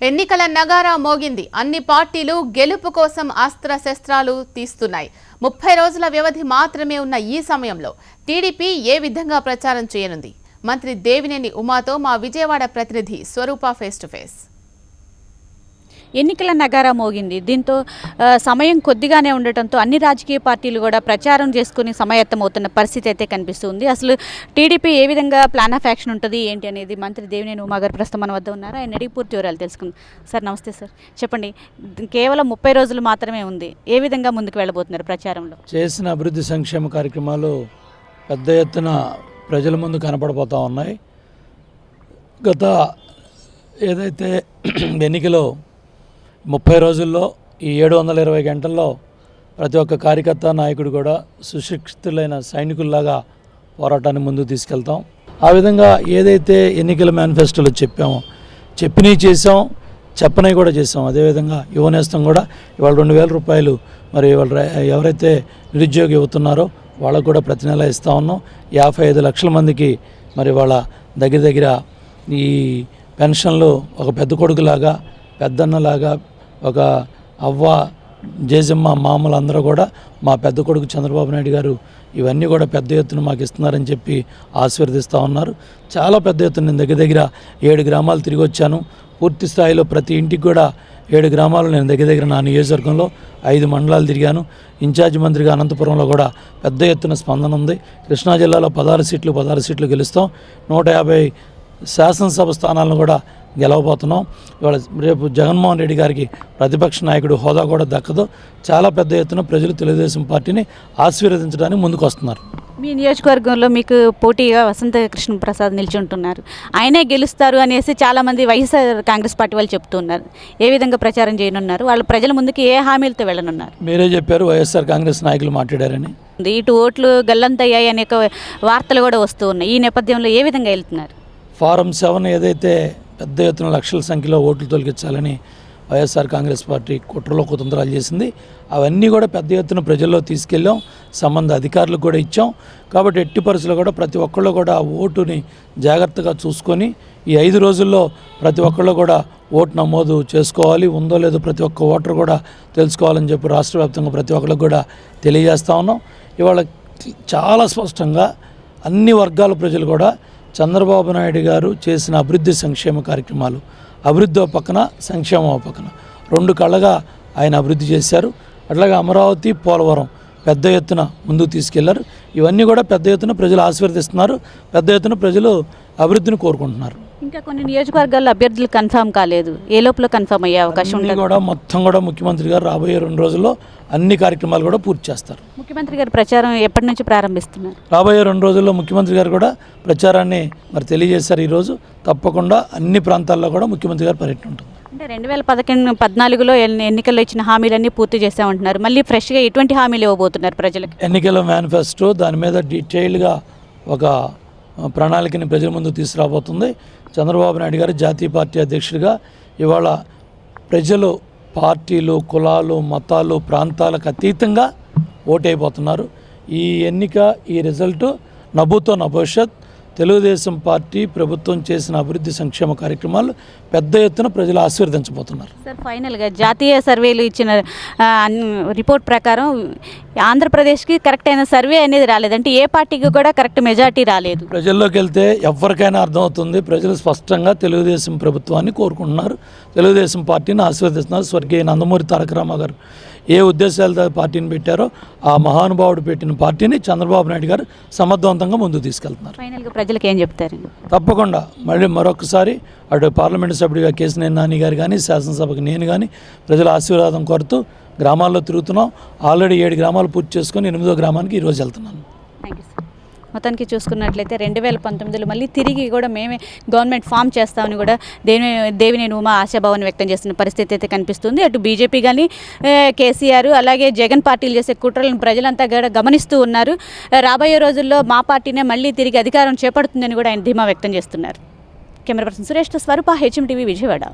ఎన్నికల నగారా మోగింది. అన్ని పార్టీలు గెలుపు కోసం అస్త్ర శస్త్రాలు తీస్తున్నాయి. 30 రోజుల వ్యవధి మాత్రమే ఉన్న ఈ సమయంలో టీడీపీ ఏ విధంగా ప్రచారం చేయనుంది? మంత్రి దేవినేని ఉమాతో మా విజయవాడ ప్రతినిధి స్వరూప ఫేస్ టు ఫేస్. ఎన్నికల నగారా మోగింది. దీంతో సమయం కొద్దిగానే ఉండటంతో అన్ని రాజకీయ పార్టీలు కూడా ప్రచారం చేసుకుని సమాయత్తమవుతున్న పరిస్థితి అయితే కనిపిస్తుంది. అసలు టీడీపీ ఏ విధంగా ప్లాన్ ఆఫ్ యాక్షన్ ఉంటుంది ఏంటి అనేది మంత్రి దేవినేని ఉమా గారు ప్రస్తుతం మన వద్ద ఉన్నారు. ఆయన అడిగి పూర్తి వివరాలు తెలుసుకుందాం. సార్ నమస్తే సార్, చెప్పండి, కేవలం 30 రోజులు మాత్రమే ఉంది, ఏ విధంగా ముందుకు వెళ్ళబోతున్నారు ప్రచారంలో? చేసిన అభివృద్ధి సంక్షేమ కార్యక్రమాలు పెద్ద ఎత్తున ప్రజల ముందు కనపడబోతూ ఉన్నాయి. గత ఏదైతే ఎన్నికలో 30 రోజుల్లో ఈ 720 గంటల్లో ప్రతి ఒక్క కార్యకర్త నాయకుడు కూడా సుశిక్షితులైన సైనికుల్లాగా పోరాటాన్ని ముందుకు తీసుకెళ్తాం. ఆ విధంగా ఏదైతే ఎన్నికల మేనిఫెస్టోలో చెప్పామో చెప్పినవి చేసాం, చెప్పనవి కూడా చేసాం. అదేవిధంగా యువనేస్తం కూడా ఇవాళ 2000 రూపాయలు మరి ఇవాళ ఎవరైతే నిరుద్యోగి యువతున్నారో వాళ్ళకు కూడా ప్రతి నెల ఇస్తూ ఉన్నాం. 55 లక్షల మందికి మరి వాళ్ళ దగ్గర ఈ పెన్షన్లు ఒక పెద్ద కొడుకులాగా పెద్దన్నలాగా ఒక అవ్వ జేజమ్మ మామూలు అందరూ కూడా మా పెద్ద కొడుకు చంద్రబాబు నాయుడు గారు ఇవన్నీ కూడా పెద్ద ఎత్తున మాకు ఇస్తున్నారని చెప్పి ఆశీర్వదిస్తూ ఉన్నారు. చాలా పెద్ద ఎత్తున నేను దగ్గర 7 గ్రామాలు తిరిగి వచ్చాను. పూర్తి స్థాయిలో ప్రతి ఇంటికి కూడా 7 గ్రామాలు నేను దగ్గర నా నియోజకవర్గంలో 5 మండలాలు తిరిగాను. ఇన్ఛార్జ్ మంత్రిగా అనంతపురంలో కూడా పెద్ద ఎత్తున స్పందన ఉంది. కృష్ణా జిల్లాలో 16 సీట్లు గెలుస్తాం. 150 శాసనసభ స్థానాలను కూడా గెలవబోతున్నాం. ఇవాళ రేపు జగన్మోహన్ రెడ్డి గారికి ప్రతిపక్ష నాయకుడు హోదా కూడా దక్కదు. చాలా పెద్ద ఎత్తున ప్రజలు తెలుగుదేశం పార్టీని ఆశీర్వదించడానికి ముందుకు వస్తున్నారు. మీ నియోజకవర్గంలో మీకు పోటీగా వసంత కృష్ణ ప్రసాద్ నిల్చుంటున్నారు, ఆయనే గెలుస్తారు అనేసి చాలామంది వైఎస్ఆర్ కాంగ్రెస్ పార్టీ వాళ్ళు చెప్తున్నారు. ఏ విధంగా ప్రచారం చేయనున్నారు? వాళ్ళు ప్రజల ముందుకు ఏ హామీలతో వెళ్ళనున్నారు? మీరే చెప్పారు వైఎస్ఆర్ కాంగ్రెస్ నాయకులు మాట్లాడారని. ఇటు ఓట్లు గల్లంతయ్యాయి అనే వార్తలు కూడా వస్తూ ఉన్నాయి. ఈ నేపథ్యంలో ఏ విధంగా వెళ్తున్నారు? ఫారం 7 ఏదైతే పెద్ద ఎత్తున లక్షల సంఖ్యలో ఓట్లు తొలగించాలని వైఎస్ఆర్ కాంగ్రెస్ పార్టీ కుట్రలో కుతంత్రాలు చేసింది. అవన్నీ కూడా పెద్ద ఎత్తున ప్రజల్లో తీసుకెళ్ళాం, సంబంధ అధికారులకు కూడా ఇచ్చాం. కాబట్టి ఎట్టి పరిస్థితుల్లో కూడా ప్రతి ఒక్కళ్ళు కూడా ఓటుని జాగ్రత్తగా చూసుకొని ఈ 5 రోజుల్లో ప్రతి ఒక్కళ్ళు కూడా ఓటు నమోదు చేసుకోవాలి, ఉందో లేదో ప్రతి ఒక్క ఓటర్ కూడా తెలుసుకోవాలని చెప్పి రాష్ట్ర వ్యాప్తంగా ప్రతి ఒక్కరికి కూడా తెలియజేస్తా ఉన్నాం. ఇవాళ చాలా స్పష్టంగా అన్ని వర్గాల ప్రజలు కూడా చంద్రబాబు నాయుడు గారు చేసిన అభివృద్ధి సంక్షేమ కార్యక్రమాలు, అభివృద్ధి పక్కన సంక్షేమం పక్కన 2 కళ్ళగా ఆయన అభివృద్ధి చేశారు. అట్లాగే అమరావతి, పోలవరం పెద్ద ఎత్తున ముందుకు తీసుకెళ్లారు. ఇవన్నీ కూడా పెద్ద ఎత్తున ప్రజలు ఆశీర్వదిస్తున్నారు, పెద్ద ఎత్తున ప్రజలు అభివృద్ధిని కోరుకుంటున్నారు. ఇంకా కొన్ని నియోజకవర్గాల్లో అభ్యర్థులు కన్ఫర్మ్ కాలేదు, ఏ లోపల కన్ఫర్మ్ అయ్యే అవకాశం ఉంది? కూడా మొత్తం కూడా ముఖ్యమంత్రి గారు రాబోయే 2 రోజుల్లో అన్ని కార్యక్రమాలు కూడా పూర్తి చేస్తారు. ముఖ్యమంత్రి గారు ప్రచారం ఎప్పటి నుంచి ప్రారంభిస్తున్నారు? రాబోయే 2 రోజుల్లో ముఖ్యమంత్రి గారు కూడా ప్రచారాన్ని మరి తెలియజేశారు. ఈరోజు తప్పకుండా అన్ని ప్రాంతాల్లో కూడా ముఖ్యమంత్రి గారు పర్యటన ఉంటుంది. అంటే 2014లో ఎన్నికల్లో ఇచ్చిన హామీలన్నీ పూర్తి చేస్తామంటున్నారు. మళ్ళీ ఫ్రెష్గా ఎటువంటి హామీలు ఇవ్వబోతున్నారు ప్రజలకు? ఎన్నికల మేనిఫెస్టో దాని మీద డీటెయిల్గా ఒక ప్రణాళికని ప్రజల ముందు తీసుకురాబోతుంది. చంద్రబాబు నాయుడు గారు జాతీయ పార్టీ అధ్యక్షుడిగా ఇవాళ ప్రజలు పార్టీలు, కులాలు, మతాలు, ప్రాంతాలకు అతీతంగా ఓటైపోతున్నారు. ఈ ఎన్నిక, ఈ రిజల్ట్ నభూతో నభవిష్యత్. తెలుగుదేశం పార్టీ ప్రభుత్వం చేసిన అభివృద్ధి సంక్షేమ కార్యక్రమాలు పెద్ద ఎత్తున ప్రజలు ఆశీర్వదించబోతున్నారు. సార్, ఫైనల్గా జాతీయ సర్వేలు ఇచ్చిన రిపోర్ట్ ప్రకారం ఆంధ్రప్రదేశ్కి కరెక్ట్ అయిన సర్వే అనేది రాలేదు, అంటే ఏ పార్టీకి కూడా కరెక్ట్ మెజార్టీ రాలేదు. ప్రజల్లోకి వెళ్తే ఎవరికైనా అర్థమవుతుంది, ప్రజలు స్పష్టంగా తెలుగుదేశం ప్రభుత్వాన్ని కోరుకుంటున్నారు, తెలుగుదేశం పార్టీని ఆశీర్వదిస్తున్నారు. స్వర్గీయ నందమూరి తారక రామారావు గారు ఏ ఉద్దేశాలతో పార్టీని పెట్టారో ఆ మహానుభావుడు పెట్టిన పార్టీని చంద్రబాబు నాయుడు గారు సమర్థవంతంగా ముందుకు తీసుకెళ్తున్నారు. ఫైనల్గా ప్రజలకు ఏం చెప్తారు? తప్పకుండా మరొకసారి అటు పార్లమెంటు సభ్యుడిగా కేశినేని నాని గారు కానీ, శాసనసభకు నేను కానీ ప్రజల ఆశీర్వాదం కోరుతూ గ్రామాల్లో తిరుగుతున్నాం. ఆల్రెడీ 7 గ్రామాలు పూర్తి చేసుకొని 8వ గ్రామానికి ఈరోజు వెళ్తున్నాను. Thank you sir. మొత్తానికి చూసుకున్నట్లయితే 2019లో మళ్ళీ తిరిగి కూడా మేమే గవర్నమెంట్ ఫామ్ చేస్తామని కూడా దేవినేని ఉమా ఆశాభావాన్ని వ్యక్తం చేస్తున్న పరిస్థితి అయితే కనిపిస్తుంది. అటు బీజేపీ కానీ, కేసీఆర్ అలాగే జగన్ పార్టీలు చేసే కుట్రలను ప్రజలంతా కూడా గమనిస్తూ ఉన్నారు. రాబోయే రోజుల్లో మా పార్టీనే మళ్ళీ తిరిగి అధికారం చేపడుతుందని కూడా ఆయన ధీమా వ్యక్తం చేస్తున్నారు. కెమెరా పర్సన్ సురేష్తో స్వరూప, HM టీవీ, విజయవాడ.